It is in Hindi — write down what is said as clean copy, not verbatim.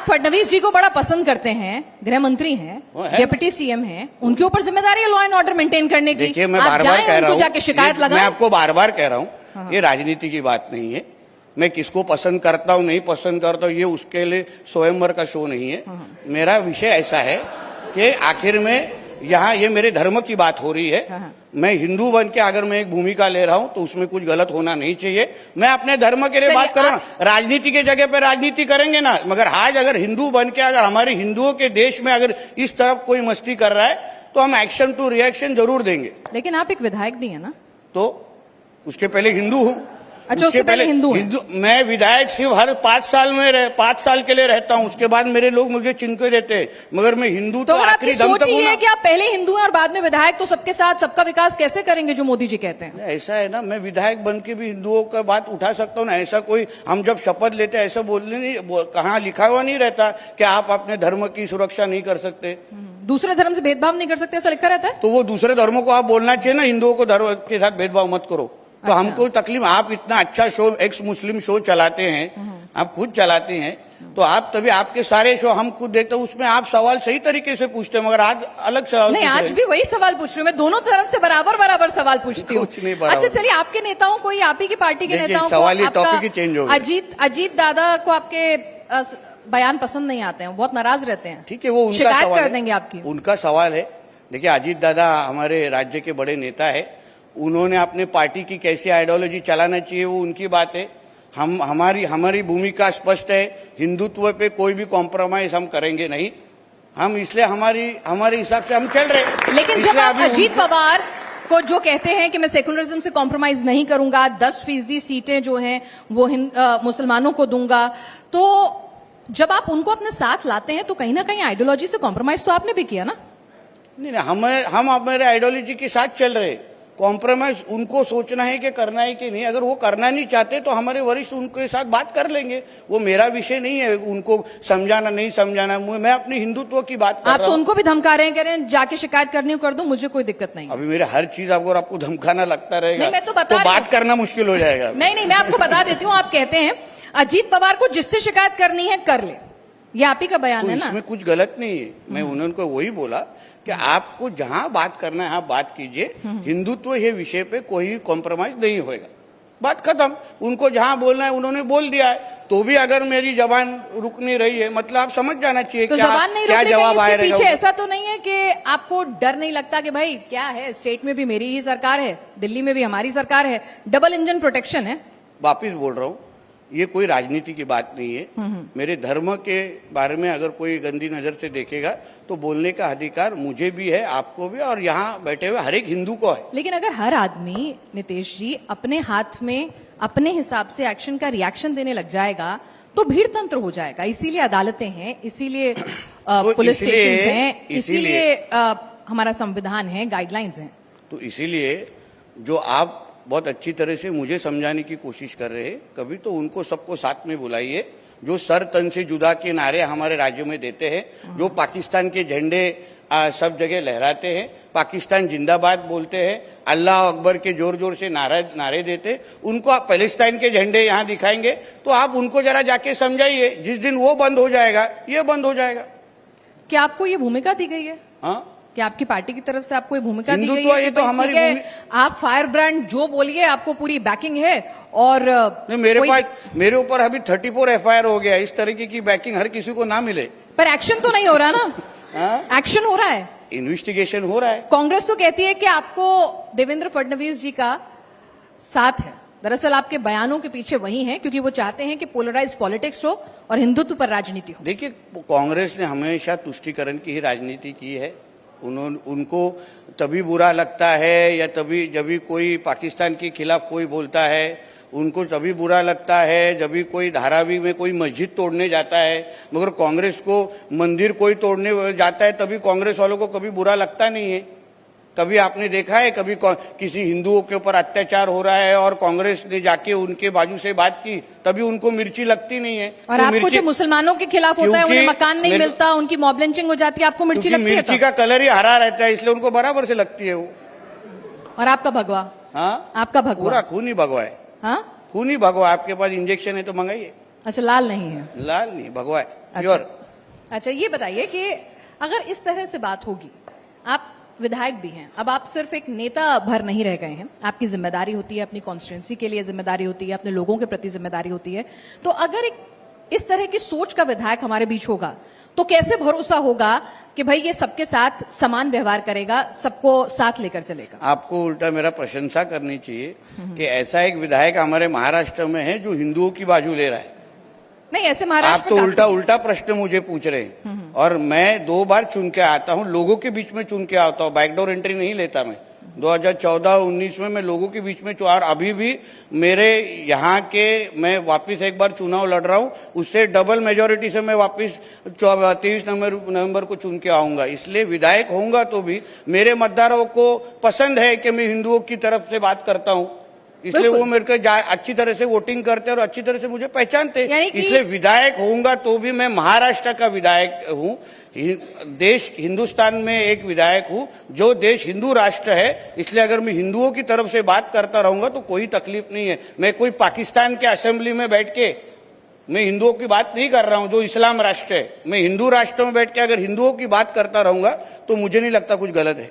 फडणवीस जी को बड़ा पसंद करते हैं, गृह मंत्री हैं, डिप्टी सीएम हैं, उनके ऊपर जिम्मेदारी है लॉ एंड ऑर्डर मेंटेन करने की। देखिए, मैं बार बार कह रहा हूँ, जाके शिकायत लगाएं। मैं आपको बार बार कह रहा हूँ, ये राजनीति की बात नहीं है। मैं किसको पसंद करता हूँ नहीं पसंद करता हूँ, ये उसके लिए स्वयंवर का शो नहीं है। मेरा विषय ऐसा है कि आखिर में यहाँ ये मेरे धर्म की बात हो रही है। मैं हिंदू बन के अगर मैं एक भूमिका ले रहा हूं तो उसमें कुछ गलत होना नहीं चाहिए। मैं अपने धर्म के लिए बात कर रहा हूं। राजनीति के जगह पे राजनीति करेंगे ना, मगर आज अगर हिंदू बन के अगर हमारे हिंदुओं के देश में अगर इस तरफ कोई मस्ती कर रहा है तो हम एक्शन टू रिएक्शन जरूर देंगे। लेकिन आप एक विधायक भी है ना, तो उसके पहले हिंदू हूं। अच्छा, उसके पहले हिंदू मैं विधायक सिर्फ हर 5 साल में 5 साल के लिए रहता हूं, उसके बाद मेरे लोग मुझे चिन्ह देते हैं, मगर मैं हिंदू तो आखिरी दम तक हूं ना। कि आप पहले हिंदू हैं और बाद में विधायक, तो सबके साथ सबका विकास कैसे करेंगे जो मोदी जी कहते हैं? ऐसा है ना, मैं विधायक बन के भी हिंदुओं का बात उठा सकता हूँ ना। ऐसा कोई हम जब शपथ लेते हैं ऐसा बोलने नहीं, कहाँ लिखा हुआ नहीं रहता कि आप अपने धर्म की सुरक्षा नहीं कर सकते, दूसरे धर्म से भेदभाव नहीं कर सकते, ऐसा लिखा रहता है। तो वो दूसरे धर्मों को आप बोलना चाहिए ना, हिंदुओं को धर्म के साथ भेदभाव मत करो। तो हमको तकलीफ, आप इतना अच्छा शो एक्स मुस्लिम शो चलाते हैं, आप खुद चलाते हैं, तो आप तभी आपके सारे शो हम खुद देखते हैं, उसमें आप सवाल सही तरीके से पूछते हैं, मगर आज अलग सवाल नहीं। आज भी वही सवाल पूछ रही हूँ मैं, दोनों तरफ से बराबर सवाल पूछती हूँ। अच्छा चलिए, आपके नेताओं को, आप ही की पार्टी के नेताओं को, सवाल टॉपिक ही चेंज हो गया। अजीत दादा को आपके बयान पसंद नहीं आते हैं, बहुत नाराज रहते हैं। ठीक है, वो उनका शिकायत सवाल कर देंगे आपकी, उनका सवाल है। देखिए, अजीत दादा हमारे राज्य के बड़े नेता है, उन्होंने अपने पार्टी की कैसी आइडियोलॉजी चलाना चाहिए वो उनकी बात है। हमारी भूमिका स्पष्ट है, हिंदुत्व पे कोई भी कॉम्प्रोमाइज हम करेंगे नहीं। हम इसलिए हमारे हिसाब से हम चल रहे। लेकिन जब आप अजीत पवार को जो कहते हैं कि मैं सेकुलरिज्म से कॉम्प्रोमाइज नहीं करूंगा, 10% सीटें जो हैं वो मुसलमानों को दूंगा, तो जब आप उनको अपने साथ लाते हैं तो कहीं ना कहीं आइडियोलॉजी से कॉम्प्रोमाइज तो आपने भी किया ना? नहीं, हम हमारे आइडियोलॉजी के साथ चल रहे। कॉम्प्रोमाइज उनको सोचना है कि करना है कि नहीं। अगर वो करना नहीं चाहते तो हमारे वरिष्ठ उनके साथ बात कर लेंगे, वो मेरा विषय नहीं है उनको समझाना नहीं समझाना। मैं अपनी हिंदुत्व की बात कर रहा हूं। आप तो उनको भी धमका रहे हैं, कह रहे हैं जाके शिकायत करनी कर दो, मुझे कोई दिक्कत नहीं। अभी मेरे हर चीज आपको धमकाना लगता रहेगा, मैं तो बात करना मुश्किल हो जाएगा। नहीं, मैं आपको बता देती हूँ। आप कहते हैं अजीत पवार को जिससे शिकायत करनी है कर ले, ये आप ही का बयान है ना? इसमें कुछ गलत नहीं है। मैं उनको वही बोला कि आपको जहां बात करना है आप बात कीजिए, हिंदुत्व ये विषय पे कोई कॉम्प्रोमाइज नहीं होएगा, बात खत्म। उनको जहां बोलना है उन्होंने बोल दिया है, तो भी अगर मेरी जबान रुक नहीं रही है, मतलब आप समझ जाना चाहिए तो जबान नहीं क्या जवाब आएगा। पीछे ऐसा तो नहीं है कि आपको डर नहीं लगता कि भाई क्या है, स्टेट में भी मेरी ही सरकार है, दिल्ली में भी हमारी सरकार है, डबल इंजन प्रोटेक्शन है? वापिस बोल रहा हूँ, ये कोई राजनीति की बात नहीं है। मेरे धर्म के बारे में अगर कोई गंदी नजर से देखेगा तो बोलने का अधिकार मुझे भी है, आपको भी, और यहाँ बैठे हुए हर एक हिंदू को है। लेकिन अगर हर आदमी, नितेश जी, अपने हाथ में अपने हिसाब से एक्शन का रिएक्शन देने लग जाएगा तो भीड़ तंत्र हो जाएगा। इसीलिए अदालतें हैं, इसीलिए पुलिस स्टेशन हैं, इसीलिए हमारा संविधान है, गाइडलाइंस हैं। तो इसीलिए जो आप बहुत अच्छी तरह से मुझे समझाने की कोशिश कर रहे हैं, कभी तो उनको सबको साथ में बुलाइए जो सर तन से जुदा के नारे हमारे राज्यों में देते हैं, जो पाकिस्तान के झंडे सब जगह लहराते हैं, पाकिस्तान जिंदाबाद बोलते हैं, अल्लाह अकबर के जोर जोर से नारे देते, उनको आप पैलेस्टाइन के झंडे यहाँ दिखाएंगे तो आप उनको जरा जाके समझाइए। जिस दिन वो बंद हो जाएगा ये बंद हो जाएगा। क्या आपको ये भूमिका दी गई है? हाँ, कि आपकी पार्टी की तरफ से आपको ये भूमिका दी गई है? ये तो हमारी आप फायर ब्रांड जो बोलिए, आपको पूरी बैकिंग है। और मेरे ऊपर अभी 34 FIR हो गया। इस तरीके की बैकिंग हर किसी को ना मिले। पर एक्शन तो नहीं हो रहा ना? एक्शन हो रहा है, इन्वेस्टिगेशन हो रहा है। कांग्रेस तो कहती है कि आपको देवेंद्र फडणवीस जी का साथ है। दरअसल आपके बयानों के पीछे वही है, क्योंकि वो चाहते हैं कि पोलराइज पॉलिटिक्स हो और हिंदुत्व पर राजनीति हो। देखिए, कांग्रेस ने हमेशा तुष्टीकरण की ही राजनीति की है। उनको तभी बुरा लगता है या तभी जब भी कोई पाकिस्तान के खिलाफ कोई बोलता है, उनको तभी बुरा लगता है जब भी कोई धारावी में कोई मस्जिद तोड़ने जाता है। मगर कांग्रेस को मंदिर कोई तोड़ने जाता है तभी कांग्रेस वालों को कभी बुरा लगता नहीं है। कभी आपने देखा है कभी किसी हिंदुओं के ऊपर अत्याचार हो रहा है और कांग्रेस ने जाके उनके बाजू से बात की तभी उनको मिर्ची लगती नहीं है? और तो आपको जो मुसलमानों के खिलाफ होता है, उन्हें मकान नहीं मिलता, उनकी मॉब लिंचिंग हो जाती है, आपको मिर्ची लगती है? मिर्ची का कलर ही हरा रहता है, इसलिए उनको बराबर से लगती है वो। और आपका भगवा? हाँ, आपका भगवा पूरा खूनी भगवा है। हाँ, खूनी भगवा। आपके पास इंजेक्शन है तो मंगाइए। अच्छा, लाल नहीं है? लाल नहीं, भगवा है। प्योर। अच्छा, ये बताइए कि अगर इस तरह से बात होगी, आप विधायक भी हैं, अब आप सिर्फ एक नेता भर नहीं रह गए हैं, आपकी जिम्मेदारी होती है, अपनी कॉन्स्टिट्यूंसी के लिए जिम्मेदारी होती है, अपने लोगों के प्रति जिम्मेदारी होती है, तो अगर एक इस तरह की सोच का विधायक हमारे बीच होगा तो कैसे भरोसा होगा कि भाई ये सबके साथ समान व्यवहार करेगा, सबको साथ लेकर चलेगा? आपको उल्टा मेरा प्रशंसा करनी चाहिए कि ऐसा एक विधायक हमारे महाराष्ट्र में है जो हिंदुओं की बाजू ले रहा है। नहीं, ऐसे महाराष्ट्र आप तो में उल्टा उल्टा प्रश्न मुझे पूछ रहे हैं। और मैं 2 बार चुन के आता हूं, लोगों के बीच में चुन के आता हूं, बैकडोर एंट्री नहीं लेता मैं। 2014-19 में मैं लोगों के बीच में और अभी भी मेरे यहाँ के मैं वापस एक बार चुनाव लड़ रहा हूं, उससे डबल मेजोरिटी से मैं वापस 23 नवंबर को चुन के आऊंगा। इसलिए विधायक होऊंगा तो भी मेरे मतदारों को पसंद है कि मैं हिंदुओं की तरफ से बात करता हूं, इसलिए वो मेरे को अच्छी तरह से वोटिंग करते और अच्छी तरह से मुझे पहचानते। इसलिए विधायक होऊंगा तो भी मैं महाराष्ट्र का विधायक हूँ, देश हिंदुस्तान में एक विधायक हूँ, जो देश हिंदू राष्ट्र है। इसलिए अगर मैं हिंदुओं की तरफ से बात करता रहूंगा तो कोई तकलीफ नहीं है। मैं कोई पाकिस्तान के असेंबली में बैठ के मैं हिंदुओं की बात नहीं कर रहा हूं, जो इस्लाम राष्ट्र है। मैं हिंदू राष्ट्र में बैठ के अगर हिंदुओं की बात करता रहूंगा तो मुझे नहीं लगता कुछ गलत है।